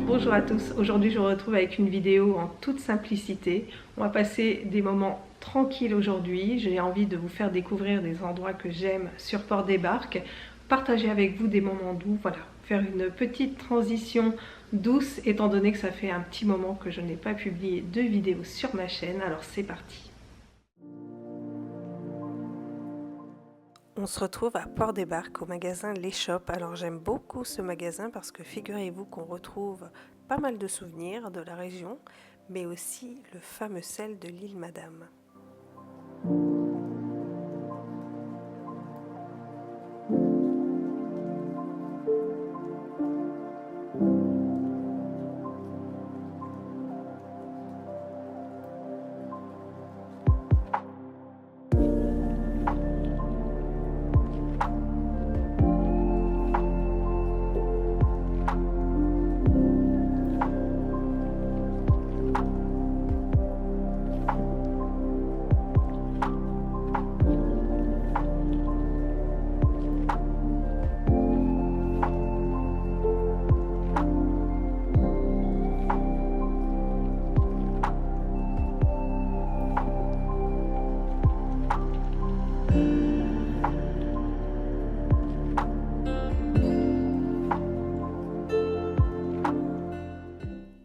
Bonjour à tous, aujourd'hui je vous retrouve avec une vidéo en toute simplicité. On va passer des moments tranquilles aujourd'hui. J'ai envie de vous faire découvrir des endroits que j'aime sur Port-des-Barques, partager avec vous des moments doux, voilà, faire une petite transition douce étant donné que ça fait un petit moment que je n'ai pas publié de vidéo sur ma chaîne, alors c'est parti. On se retrouve à Port-des-Barques au magasin L'Échoppe. Alors j'aime beaucoup ce magasin parce que figurez-vous qu'on retrouve pas mal de souvenirs de la région, mais aussi le fameux sel de l'île Madame.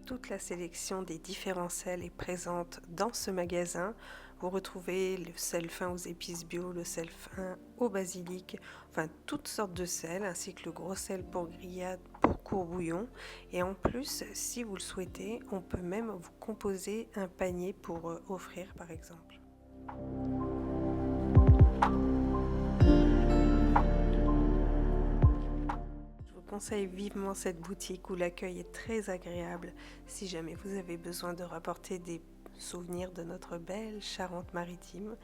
Toute la sélection des différents sels est présente dans ce magasin. Vous retrouvez le sel fin aux épices bio, le sel fin au basilic, enfin toutes sortes de sels, ainsi que le gros sel pour grillade, pour courbouillon. Et en plus, si vous le souhaitez, on peut même vous composer un panier pour offrir par exemple. Je vous conseille vivement cette boutique où l'accueil est très agréable si jamais vous avez besoin de rapporter des souvenirs de notre belle Charente-Maritime.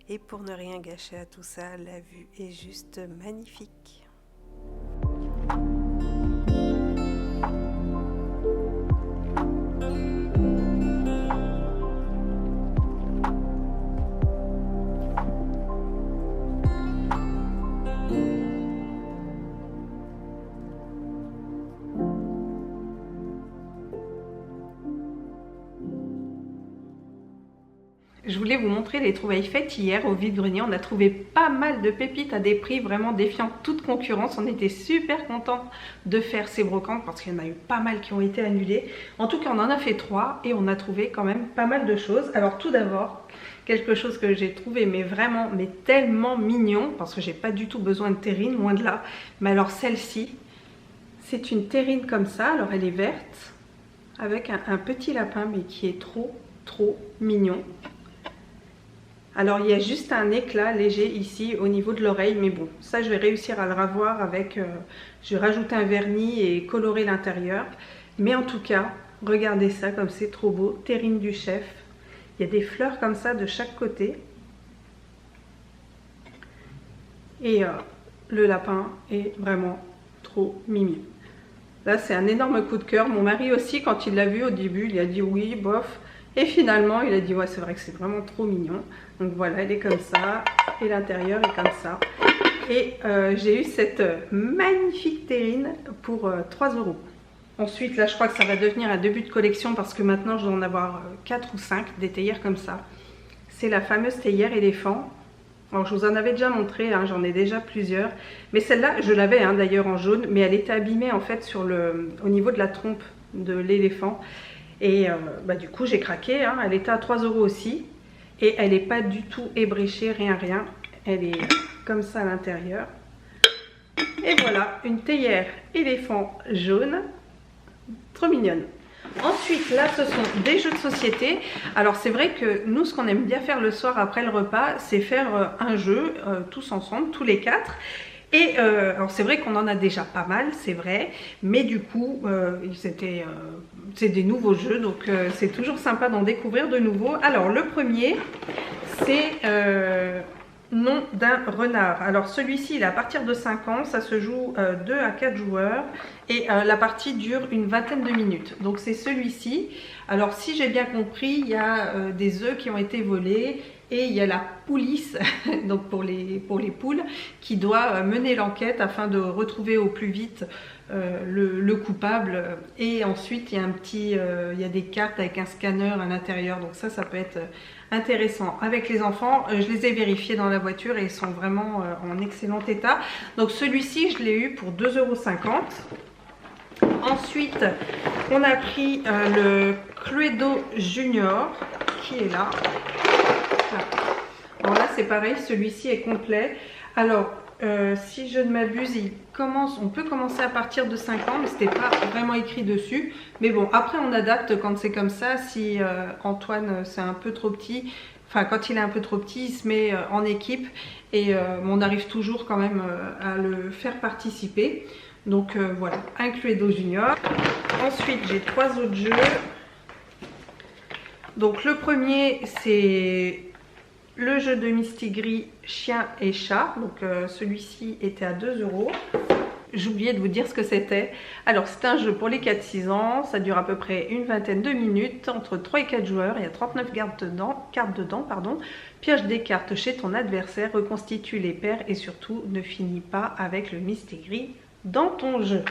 Et pour ne rien gâcher à tout ça, la vue est juste magnifique. Je voulais vous montrer les trouvailles faites hier au vide-grenier. On a trouvé pas mal de pépites à des prix vraiment défiant toute concurrence. On était super contents de faire ces brocantes parce qu'il y en a eu pas mal qui ont été annulées. En tout cas, on en a fait 3 et on a trouvé quand même pas mal de choses. Alors tout d'abord, quelque chose que j'ai trouvé mais vraiment, mais tellement mignon parce que j'ai pas du tout besoin de terrine, loin de là. Mais alors celle-ci, c'est une terrine comme ça. Alors elle est verte avec un petit lapin mais qui est trop mignon. Alors il y a juste un éclat léger ici au niveau de l'oreille, mais bon, ça je vais réussir à le ravoir avec, je vais rajouter un vernis et colorer l'intérieur. Mais en tout cas, regardez ça comme c'est trop beau, terrine du chef. Il y a des fleurs comme ça de chaque côté. Et le lapin est vraiment trop mignon. Là c'est un énorme coup de cœur. Mon mari aussi, quand il l'a vu au début, il a dit oui, bof. Et finalement, il a dit ouais, c'est vrai que c'est vraiment trop mignon. Donc voilà, elle est comme ça et l'intérieur est comme ça. Et j'ai eu cette magnifique terrine pour 3 €. Ensuite, là, je crois que ça va devenir un début de collection parce que maintenant, je dois en avoir 4 ou 5 des théières comme ça. C'est la fameuse théière éléphant. Alors, je vous en avais déjà montré, hein, j'en ai déjà plusieurs. Mais celle-là, je l'avais hein, d'ailleurs en jaune, mais elle était abîmée en fait au niveau de la trompe de l'éléphant. Et bah, du coup j'ai craqué, hein. Elle était à 3 € aussi. Et elle n'est pas du tout ébréchée, rien. Elle est comme ça à l'intérieur. Et voilà, une théière éléphant jaune. Trop mignonne. Ensuite, là, ce sont des jeux de société. Alors, c'est vrai que nous, ce qu'on aime bien faire le soir après le repas, c'est faire un jeu, tous ensemble, tous les 4. Et alors c'est vrai qu'on en a déjà pas mal, c'est vrai, mais du coup c'est des nouveaux jeux, donc c'est toujours sympa d'en découvrir de nouveaux. Alors le premier, c'est Nom d'un renard. Alors celui-ci, il est à partir de 5 ans, ça se joue 2 à 4 joueurs et la partie dure une vingtaine de minutes. Donc c'est celui-ci. Alors si j'ai bien compris, il y a des œufs qui ont été volés et il y a la police, donc pour les poules, qui doit mener l'enquête afin de retrouver au plus vite le coupable. Et ensuite, il y a il y a des cartes avec un scanner à l'intérieur, donc ça peut être intéressant. Avec les enfants, je les ai vérifiés dans la voiture et ils sont vraiment en excellent état. Donc celui-ci, je l'ai eu pour 2,50 €. Ensuite, on a pris le Cluedo Junior qui est là. Voilà. Alors là, c'est pareil, celui-ci est complet. Alors, si je ne m'abuse, on peut commencer à partir de 5 ans, mais ce n'était pas vraiment écrit dessus. Mais bon, après on adapte quand c'est comme ça. Si Antoine c'est un peu trop petit, enfin quand il est un peu trop petit, il se met en équipe et on arrive toujours quand même à le faire participer. Donc voilà, un Cluedo Junior. Ensuite, j'ai 3 autres jeux. Donc le premier, c'est le jeu de Mistigris chien et chat. Donc celui-ci était à 2 €. J'ai oublié de vous dire ce que c'était. Alors c'est un jeu pour les 4-6 ans, ça dure à peu près une vingtaine de minutes, entre 3 et 4 joueurs, il y a 39 cartes dedans, Pioche des cartes chez ton adversaire, reconstitue les paires et surtout ne finis pas avec le Mistigris dans ton jeu.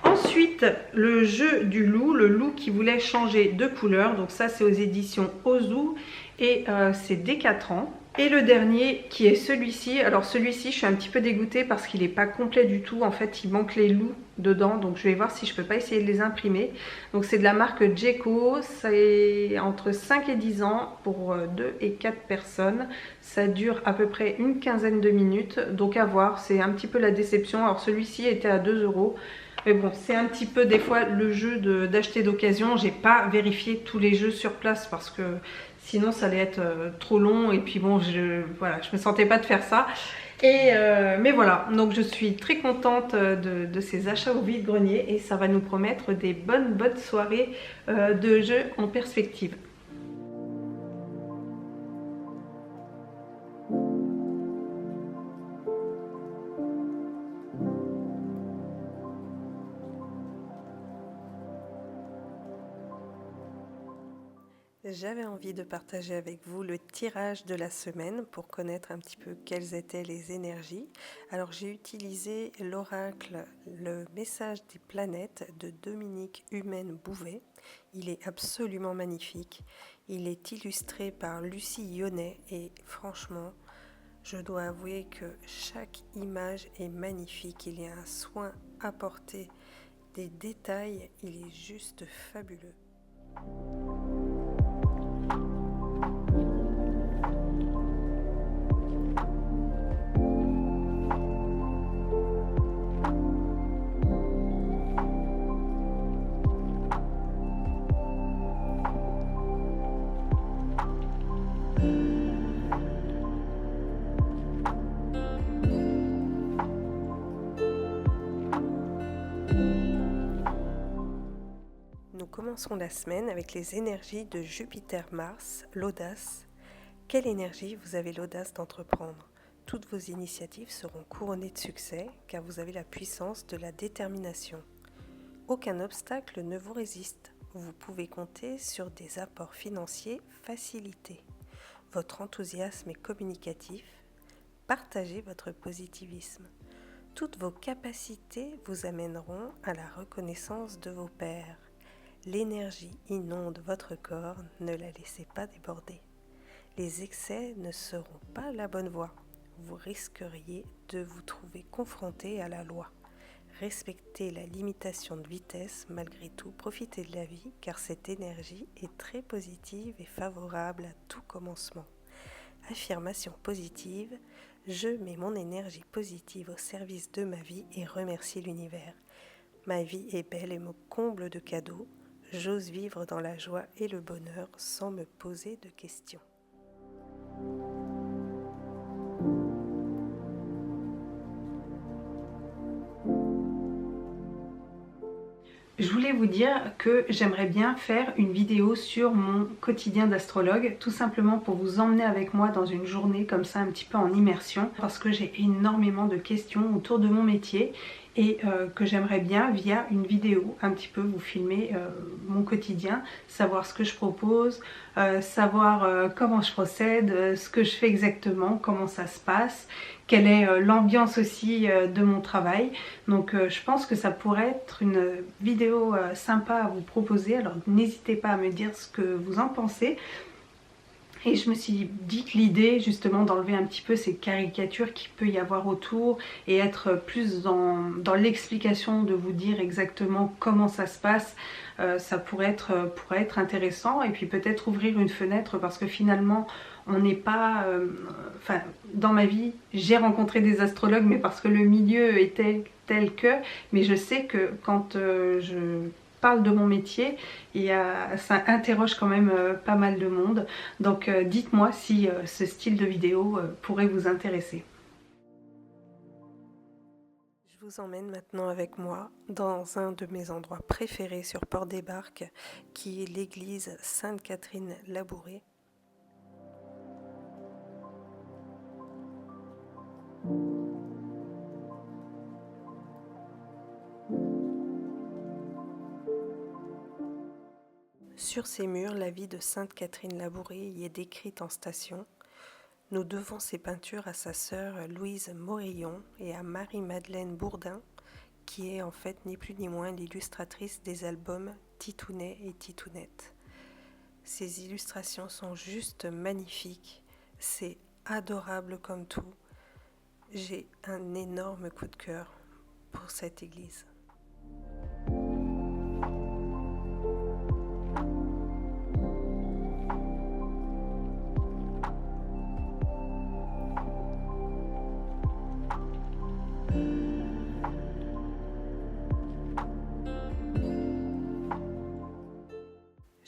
Ensuite, le jeu du loup, le loup qui voulait changer de couleur, donc ça c'est aux éditions Ozu et c'est dès 4 ans. Et le dernier qui est celui-ci, alors celui-ci je suis un petit peu dégoûtée parce qu'il n'est pas complet du tout, en fait il manque les loups dedans, donc je vais voir si je peux pas essayer de les imprimer. Donc c'est de la marque Jeco, c'est entre 5 et 10 ans pour 2 et 4 personnes, ça dure à peu près une quinzaine de minutes, donc à voir, c'est un petit peu la déception. Alors celui-ci était à 2 €. Mais bon, c'est un petit peu des fois le jeu d'acheter d'occasion. J'ai pas vérifié tous les jeux sur place parce que sinon ça allait être trop long. Et puis bon, voilà, je me sentais pas de faire ça. Mais voilà, donc je suis très contente de ces achats au vide-grenier et ça va nous promettre des bonnes soirées de jeux en perspective. J'avais envie de partager avec vous le tirage de la semaine pour connaître un petit peu quelles étaient les énergies. Alors j'ai utilisé l'oracle Le message des planètes de Dominique Humaine Bouvet. Il est absolument magnifique. Il est illustré par Lucie Yonnet et franchement, je dois avouer que chaque image est magnifique. Il y a un soin apporté, des détails, il est juste fabuleux. Nous commençons la semaine avec les énergies de Jupiter-Mars, l'audace. Quelle énergie vous avez l'audace d'entreprendre? Toutes vos initiatives seront couronnées de succès car vous avez la puissance de la détermination. Aucun obstacle ne vous résiste. Vous pouvez compter sur des apports financiers facilités. Votre enthousiasme est communicatif. Partagez votre positivisme. Toutes vos capacités vous amèneront à la reconnaissance de vos pairs. L'énergie inonde votre corps, ne la laissez pas déborder. Les excès ne seront pas la bonne voie. Vous risqueriez de vous trouver confronté à la loi. Respectez la limitation de vitesse, malgré tout, profitez de la vie car cette énergie est très positive et favorable à tout commencement. Affirmation positive, je mets mon énergie positive au service de ma vie et remercie l'univers. Ma vie est belle et me comble de cadeaux. J'ose vivre dans la joie et le bonheur sans me poser de questions. Je voulais vous dire que j'aimerais bien faire une vidéo sur mon quotidien d'astrologue, tout simplement pour vous emmener avec moi dans une journée comme ça un petit peu en immersion, parce que j'ai énormément de questions autour de mon métier et que j'aimerais bien via une vidéo un petit peu vous filmer mon quotidien, savoir ce que je propose, savoir comment je procède, ce que je fais exactement, comment ça se passe, quelle est l'ambiance aussi de mon travail. Donc je pense que ça pourrait être une vidéo sympa à vous proposer, alors n'hésitez pas à me dire ce que vous en pensez. Et je me suis dit que l'idée justement d'enlever un petit peu ces caricatures qu'il peut y avoir autour et être plus dans l'explication, de vous dire exactement comment ça se passe, ça pourrait être intéressant. Et puis peut-être ouvrir une fenêtre, parce que finalement on n'est pas... enfin, dans ma vie j'ai rencontré des astrologues, mais parce que le milieu était tel que... Mais je sais que quand je parle de mon métier, ça interroge quand même pas mal de monde. Donc dites-moi si ce style de vidéo pourrait vous intéresser. Je vous emmène maintenant avec moi dans un de mes endroits préférés sur Port-des-Barques, qui est l'église Sainte-Catherine-Labouré. Sur ces murs, la vie de Sainte-Catherine-Labouré y est décrite en station. Nous devons ces peintures à sa sœur Louise Morillon et à Marie-Madeleine Bourdin, qui est en fait ni plus ni moins l'illustratrice des albums Titounet et Titounette. Ces illustrations sont juste magnifiques, c'est adorable comme tout. J'ai un énorme coup de cœur pour cette église.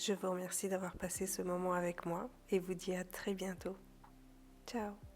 Je vous remercie d'avoir passé ce moment avec moi et vous dis à très bientôt. Ciao!